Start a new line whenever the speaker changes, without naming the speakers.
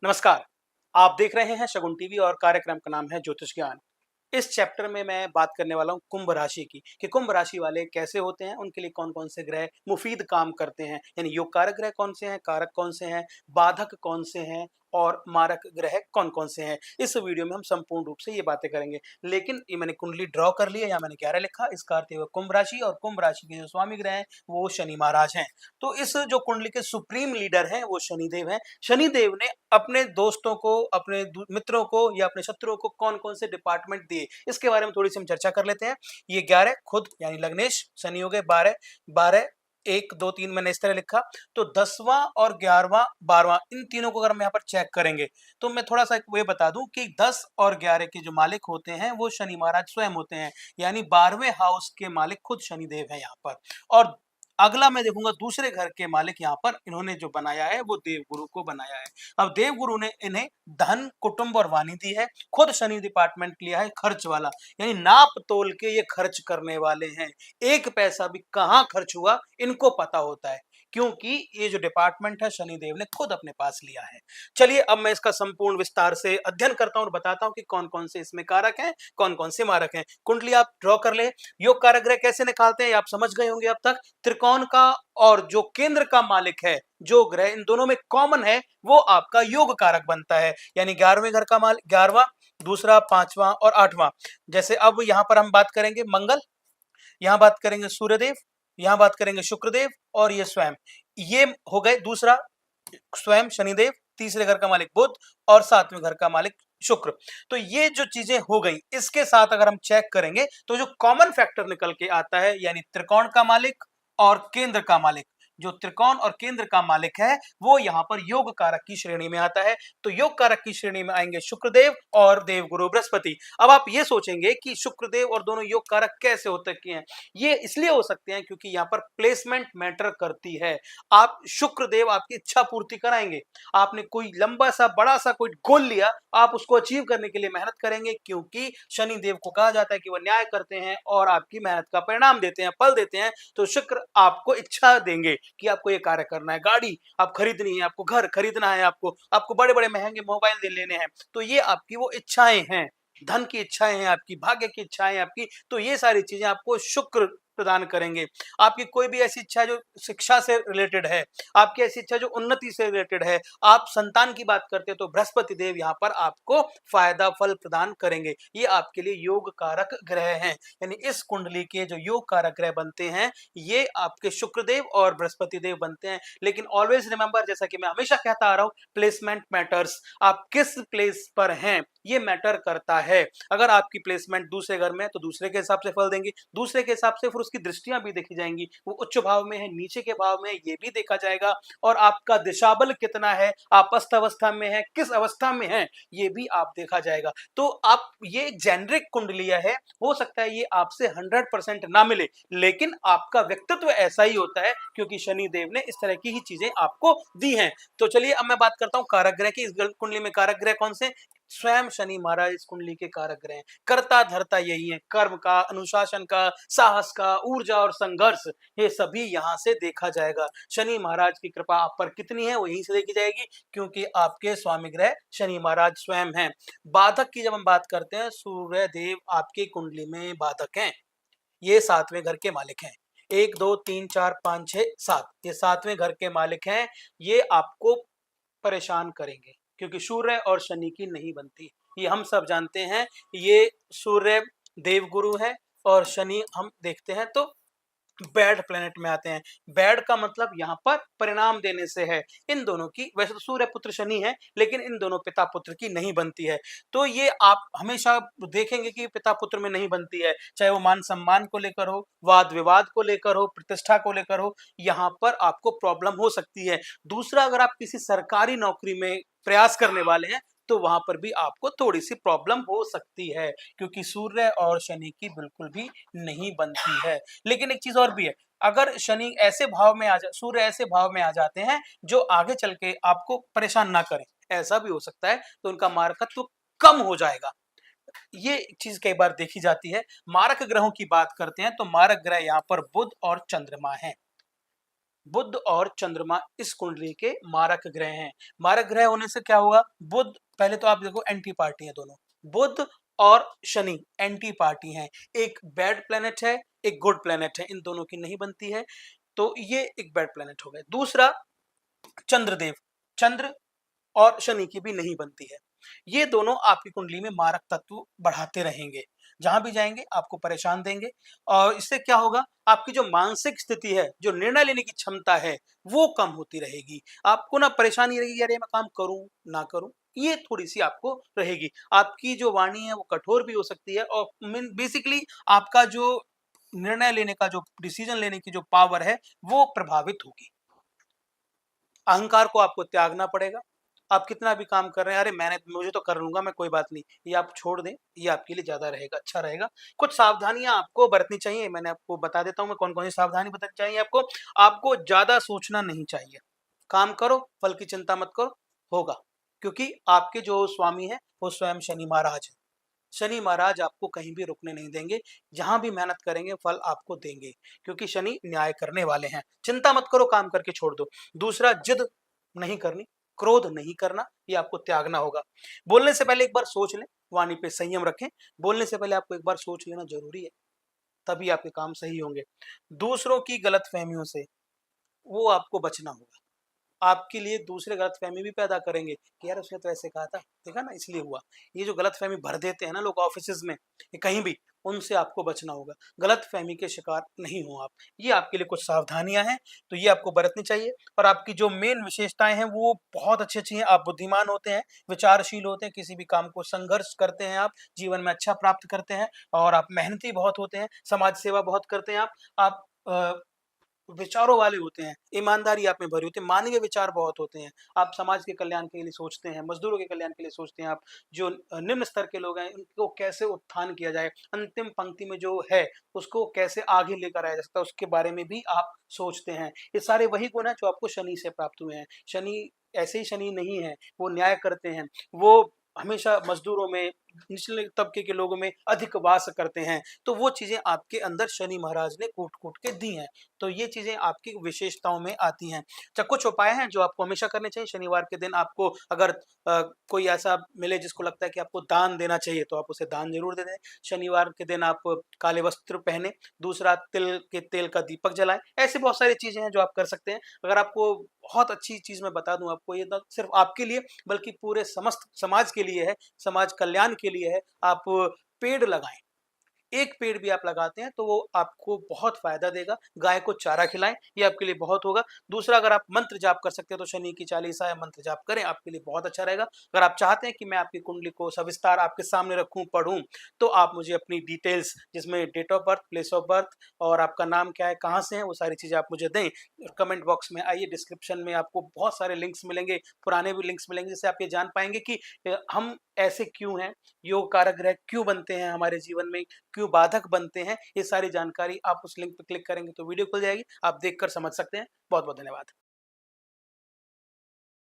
नमस्कार। आप देख रहे हैं शगुन टीवी और कार्यक्रम का नाम है ज्योतिष ज्ञान। इस चैप्टर में मैं बात करने वाला हूँ कुंभ राशि की कि कुंभ राशि वाले कैसे होते हैं, उनके लिए कौन-कौन से ग्रह मुफीद काम करते हैं, यानी योग कारक ग्रह कौन से हैं, कारक कौन से हैं, बाधक कौन से हैं और मारक ग्रह कौन-कौन से हैं। इस वीडियो में हम संपूर्ण रूप से ये बातें करेंगे। लेकिन ये मैंने कुंडली ड्रॉ कर ली है, यहाँ मैंने 11 लिखा, इसका अर्थ है वो कुंभ राशि और कुंभ राशि के जो स्वामी ग्रह हैं, वो शनि महाराज हैं। तो इस जो कुंडली के सुप्रीम लीडर हैं, वो शनिदेव हैं। शनिदेव ने अपने दोस्तों को, अपने मित्रों को या अपने शत्रुओं को कौन-कौन से डिपार्टमेंट दिए, इसके बारे में थोड़ी सी हम चर्चा कर लेते हैं। ये 11 खुद यानी लग्नेश शनि हो गए, 12 1 2 3 मैंने इस तरह लिखा। तो 10वां और 11वां 12वां इन तीनों को अगर हम यहाँ पर चेक करेंगे तो मैं थोड़ा सा ये बता दूं कि 10 और 11 के जो मालिक होते हैं वो शनि महाराज स्वयं होते हैं, यानी 12वें हाउस के मालिक खुद शनिदेव है यहाँ पर। और अगला मैं देखूंगा दूसरे घर के मालिक यहाँ पर इन्होंने जो बनाया है वो देवगुरु को बनाया है। अब देवगुरु ने इन्हें धन, कुटुंब और वाणी दी है। खुद शनि डिपार्टमेंट लिया है खर्च वाला, यानी नाप तोल के ये खर्च करने वाले हैं। एक पैसा भी कहाँ खर्च हुआ इनको पता होता है, क्योंकि ये जो डिपार्टमेंट है शनिदेव ने खुद अपने पास लिया है। चलिए अब मैं इसका संपूर्ण विस्तार से अध्ययन करता हूँ और बताता हूँ कि कौन कौन से इसमें कारक हैं, कौन कौन से मारक हैं। कुंडली आप ड्रॉ कर ले। योग कारक ग्रह कैसे निकालते हैं आप समझ गए होंगे अब तक। त्रिकोण का और जो केंद्र का मालिक है, जो ग्रह इन दोनों में कॉमन है, वो आपका योग कारक बनता है, यानी 11वें घर का मालिक 11वां, दूसरा 5वां और 8वां। जैसे अब यहां पर हम बात करेंगे मंगल, यहां बात करेंगे सूर्यदेव, यहां बात करेंगे शुक्रदेव और ये स्वयं, ये हो गए दूसरा स्वयं शनिदेव, तीसरे घर का मालिक बुध और 7वें घर का मालिक शुक्र। तो ये जो चीजें हो गई, इसके साथ अगर हम चेक करेंगे तो जो कॉमन फैक्टर निकल के आता है, यानी त्रिकोण का मालिक और केंद्र का मालिक, जो त्रिकोण और केंद्र का मालिक है वो यहां पर योग कारक की श्रेणी में आता है। तो योग कारक की श्रेणी में आएंगे शुक्रदेव और देवगुरु बृहस्पति। अब आप ये सोचेंगे कि शुक्रदेव और दोनों योग कारक कैसे हो सकते हैं। ये इसलिए हो सकते हैं क्योंकि यहाँ पर प्लेसमेंट मैटर करती है। आप शुक्रदेव आपकी इच्छा पूर्ति कराएंगे। आपने कोई लंबा सा बड़ा सा कोई गोल लिया, आप उसको अचीव करने के लिए मेहनत करेंगे, क्योंकि शनिदेव को कहा जाता है कि वह न्याय करते हैं और आपकी मेहनत का परिणाम देते हैं, फल देते हैं। तो शुक्र आपको इच्छा देंगे कि आपको ये कार्य करना है, गाड़ी आप खरीदनी है, आपको घर खरीदना है, आपको बड़े बड़े महंगे मोबाइल दे लेने हैं। तो ये आपकी वो इच्छाएं हैं, धन की इच्छाएं हैं आपकी, भाग्य की इच्छाएं आपकी। तो ये सारी चीजें आपको शुक्र प्रदान करेंगे। आपकी कोई भी ऐसी इच्छा जो शिक्षा से रिलेटेड है, आपकी ऐसी इच्छा जो उन्नति से रिलेटेड है, आप संतान की बात करते हैं, तो बृहस्पति देव यहाँ पर आपको फायदा फल प्रदान करेंगे। ये आपके लिए योग कारक ग्रह हैं, यानी इस कुंडली के जो योग कारक ग्रह बनते हैं ये आपके शुक्रदेव और बृहस्पति देव बनते हैं। लेकिन ऑलवेज रिमेंबर, जैसा कि मैं हमेशा कहता आ रहा हूं, प्लेसमेंट मैटर्स। आप किस प्लेस पर हैं ये मैटर करता है। अगर आपकी प्लेसमेंट दूसरे घर में है तो दूसरे के हिसाब से फल देंगे, दूसरे के हिसाब से फिर उसकी दृष्टियां भी देखी जाएंगी, वो उच्च भाव में है, नीचे के भाव में है, ये भी देखा जाएगा। और आपका दिशाबल कितना है, आप अस्त अवस्था में है, किस अवस्था में है, ये भी आप देखा जाएगा। तो आप ये एक जेनरिक कुंडलिया है, हो सकता है ये आपसे 100% ना मिले, लेकिन आपका व्यक्तित्व ऐसा ही होता है क्योंकि शनि देव ने इस तरह की ही चीजें आपको दी हैं। तो चलिए अब मैं बात करता हूं कारक ग्रह की। इस कुंडली में कारक ग्रह कौन से? स्वयं शनि महाराज इस कुंडली के कारक ग्रह हैं। कर्ता धर्ता यही है, कर्म का, अनुशासन का, साहस का, ऊर्जा और संघर्ष, ये सभी यहां से देखा जाएगा। शनि महाराज की कृपा आप पर कितनी है वो यहीं से देखी जाएगी, क्योंकि आपके स्वामी ग्रह शनि महाराज स्वयं हैं। बाधक की जब हम बात करते हैं, सूर्य देव आपकी कुंडली में बाधक हैं, ये 7वें घर के मालिक हैं। 1 2 3 4 5 6 7, ये 7वें घर के मालिक हैं। ये आपको परेशान करेंगे क्योंकि सूर्य और शनि की नहीं बनती, ये हम सब जानते हैं। ये सूर्य देवगुरु है और शनि हम देखते हैं तो बैड प्लेनेट में आते हैं। बैड का मतलब यहाँ पर परिणाम देने से है। इन दोनों की, वैसे तो सूर्य पुत्र शनि है, लेकिन इन दोनों पिता पुत्र की नहीं बनती है। तो ये आप हमेशा देखेंगे कि पिता पुत्र में नहीं बनती है, चाहे वो मान सम्मान को लेकर हो, वाद विवाद को लेकर हो, प्रतिष्ठा को लेकर हो, यहाँ पर आपको प्रॉब्लम हो सकती है। दूसरा, अगर आप किसी सरकारी नौकरी में प्रयास करने वाले हैं तो वहां पर भी आपको थोड़ी सी प्रॉब्लम हो सकती है, क्योंकि सूर्य और शनि की बिल्कुल भी नहीं बनती है। लेकिन एक चीज और भी है, अगर शनि ऐसे भाव में आ जा, सूर्य ऐसे भाव में आ जाते हैं जो आगे चल के आपको परेशान ना करें, ऐसा भी हो सकता है, तो उनका मारकत्व कम हो जाएगा। ये चीज कई बार देखी जाती है। मारक ग्रहों की बात करते हैं तो मारक ग्रह यहाँ पर बुध और चंद्रमा है। बुध और चंद्रमा इस कुंडली के मारक ग्रह हैं। मारक ग्रह होने से क्या होगा, बुध पहले तो आप देखो एंटी पार्टी है दोनों, बुध और शनि एंटी पार्टी हैं। एक बैड प्लेनेट है, एक गुड प्लेनेट है, इन दोनों की नहीं बनती है, तो ये एक बैड प्लेनेट हो गया। दूसरा चंद्रदेव, चंद्र और शनि की भी नहीं बनती है। ये दोनों आपकी कुंडली में मारक तत्व बढ़ाते रहेंगे, जहां भी जाएंगे आपको परेशान देंगे। और इससे क्या होगा, आपकी जो मानसिक स्थिति है, जो निर्णय लेने की क्षमता है, वो कम होती रहेगी। आपको ना परेशानी रहेगी, अरे मैं काम करूं ना करूं, ये थोड़ी सी आपको रहेगी। आपकी जो वाणी है वो कठोर भी हो सकती है, और बेसिकली आपका जो निर्णय लेने का, जो डिसीजन लेने की जो पावर है, वो प्रभावित होगी। अहंकार को आपको त्यागना पड़ेगा। आप कितना भी काम कर रहे हैं, अरे मुझे तो कर लूँगा मैं, कोई बात नहीं, ये आप छोड़ दें, ये आपके लिए ज़्यादा रहेगा, अच्छा रहेगा। कुछ सावधानियाँ आपको बरतनी चाहिए, मैंने आपको बता देता हूँ मैं कौन-कौन सी सावधानी बरतनी चाहिए आपको। आपको ज़्यादा सोचना नहीं चाहिए। काम करो, फल की चिंता मत करो, होगा। क्योंकि आपके जो स्वामी हैं, वो स्वयं शनि महाराज हैं। शनि महाराज आपको कहीं भी रुकने नहीं देंगे, जहाँ भी मेहनत करेंगे फल आपको देंगे, क्योंकि शनि न्याय करने वाले हैं। चिंता मत करो, काम करके छोड़ दो। दूसरा, जिद नहीं करनी, क्रोध नहीं करना, ये आपको त्यागना होगा। बोलने से पहले एक बार सोच लें, वाणी पे संयम रखें। बोलने से पहले आपको एक बार सोच लेना ज़रूरी है, तभी आपके काम सही होंगे। दूसरों की गलतफ़हमियों से वो आपको बचना होगा। आपके लिए दूसरे गलतफ़हमी भी पैदा करेंगे कि यार उसने तो ऐसे कहा था, देखा ना इसलिए हुआ। ये जो गलतफ़हमी भर देते हैं ना लोग ऑफ़िसेज़ में या कहीं भी, उनसे आपको बचना होगा। गलतफ़हमी के शिकार नहीं हो आप। ये आपके लिए कुछ सावधानियाँ हैं, तो ये आपको बरतनी चाहिए। और आपकी जो मेन विशेषताएँ हैं वो बहुत अच्छी-अच्छी हैं। आप बुद्धिमान होते हैं, विचारशील होते हैं, किसी भी काम को संघर्ष करते हैं आप, जीवन में अच्छा प्राप्त करते हैं, और आप मेहनती बहुत होते हैं, समाज सेवा बहुत करते हैं आप। आप विचारों वाले होते हैं, ईमानदारी आप में भरी होती है, मानवीय विचार बहुत होते हैं। आप समाज के कल्याण के लिए सोचते हैं, मज़दूरों के कल्याण के लिए सोचते हैं आप। जो निम्न स्तर के लोग हैं, उनको कैसे उत्थान किया जाए, अंतिम पंक्ति में जो है, उसको कैसे आगे लेकर आया जा सकता है, उसके बारे में भी आप सोचते हैं। ये सारे वही गुण हैं जो आपको शनि से प्राप्त हुए हैं। शनि ऐसे ही शनि नहीं है, वो न्याय करते हैं। वो हमेशा मज़दूरों में, निचले तबके के लोगों में अधिक वास करते हैं। तो वो चीज़ें आपके अंदर शनि महाराज ने कूट-कूट के दी हैं। तो ये चीज़ें आपकी विशेषताओं में आती हैं। अच्छा, कुछ उपाय हैं जो आपको हमेशा करने चाहिए। शनिवार के दिन आपको अगर कोई ऐसा मिले जिसको लगता है कि आपको दान देना चाहिए, तो आप उसे दान ज़रूर दे दें। शनिवार के दिन आप काले वस्त्र पहनें। दूसरा, तिल के तेल का दीपक जलाएँ। ऐसी बहुत सारी चीज़ें हैं जो आप कर सकते हैं। अगर आपको बहुत अच्छी चीज़ मैं बता दूँ आपको, ये ना सिर्फ़ आपके लिए बल्कि पूरे समस्त समाज के लिए है, समाज कल्याण के लिए है। आप पेड़ लगाएँ। एक पेड़ भी आप लगाते हैं तो वो आपको बहुत फ़ायदा देगा। गाय को चारा खिलाएँ, ये आपके लिए बहुत होगा। दूसरा, अगर आप मंत्र जाप कर सकते हैं तो शनि की चालीसा या मंत्र जाप करें, आपके लिए बहुत अच्छा रहेगा। अगर आप चाहते हैं कि मैं आपकी कुंडली को सविस्तार आपके सामने रखूँ, पढ़ूँ, तो आप मुझे अपनी डिटेल्स, जिसमें date of birth, place of birth और आपका नाम क्या है, कहाँ से हैं, वो सारी चीज़ें आप मुझे दें। कमेंट बॉक्स में आइए, डिस्क्रिप्शन में आपको बहुत सारे लिंक्स मिलेंगे, पुराने भी लिंक्स मिलेंगे, जिससे आप ये जान पाएँगे कि हम ऐसे क्यों हैं, योग कारक ग्रह क्यों बनते हैं हमारे जीवन में, क्यों बाधक बनते हैं। ये सारी जानकारी आप उस लिंक पे क्लिक करेंगे तो वीडियो खुल जाएगी, आप देखकर समझ सकते हैं। बहुत बहुत धन्यवाद।